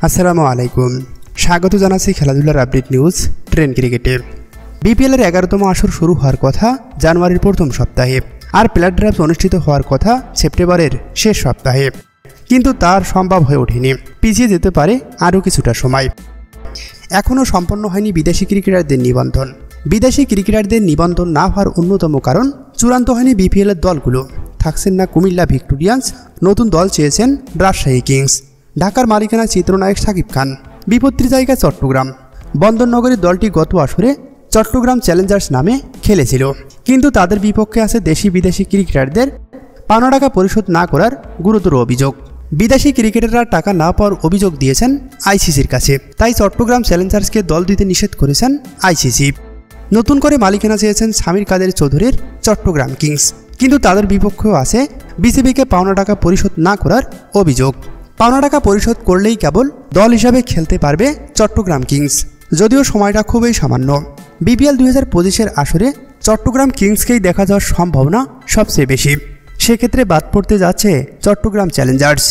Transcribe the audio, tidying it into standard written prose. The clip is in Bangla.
আসসালামু আলাইকুম। স্বাগত জানাচ্ছি খেলাধুলার আপডেট নিউজ ট্রেন ক্রিকেটে। বিপিএলের 11তম আসর শুরু হওয়ার কথা জানুয়ারির প্রথম সপ্তাহে, আর প্লেয়ার ড্রাফট অনুষ্ঠিত হওয়ার কথা সেপ্টেম্বরের শেষ সপ্তাহে, কিন্তু তার সম্ভব হয়ে ওঠেনি। পিছিয়ে যেতে পারে আরও কিছুটা সময়। এখনও সম্পন্ন হয়নি বিদেশি ক্রিকেটারদের নিবন্ধন। বিদেশি ক্রিকেটারদের নিবন্ধন না হওয়ার অন্যতম কারণ চূড়ান্ত হয়নি বিপিএলের দলগুলো। থাকছেন না কুমিল্লা ভিক্টোরিয়ান্স, নতুন দল চেয়েছেন রাজশাহী কিংস। ঢাকার মালিকানা চিত্রনায়ক শাকিব খান। বিপত্তির জায়গা চট্টগ্রাম। বন্দরনগরীর দলটি গত আসরে চট্টগ্রাম চ্যালেঞ্জার্স নামে খেলেছিল, কিন্তু তাদের বিপক্ষে আছে দেশি বিদেশি ক্রিকেটারদের পাওনা টাকা পরিশোধ না করার গুরুতর অভিযোগ। বিদেশি ক্রিকেটাররা টাকা না পাওয়ার অভিযোগ দিয়েছেন আইসিসির কাছে, তাই চট্টগ্রাম চ্যালেঞ্জার্সকে দল দিতে নিষেধ করেছেন আইসিসি। নতুন করে মালিকানা চেয়েছেন সামির কাদের চৌধুরীর চট্টগ্রাম কিংস, কিন্তু তাদের বিপক্ষেও আছে বিসিবিকে পাওনা টাকা পরিশোধ না করার অভিযোগ। পাওনা টাকা পরিশোধ করলেই কেবল দল হিসাবে খেলতে পারবে চট্টগ্রাম কিংস, যদিও সময়টা খুবই সামান্য। বিপিএল 2025-এর আসরে চট্টগ্রাম কিংসকেই দেখা যাওয়ার সম্ভাবনা সবচেয়ে বেশি। সেক্ষেত্রে বাদ পড়তে যাচ্ছে চট্টগ্রাম চ্যালেঞ্জার্স।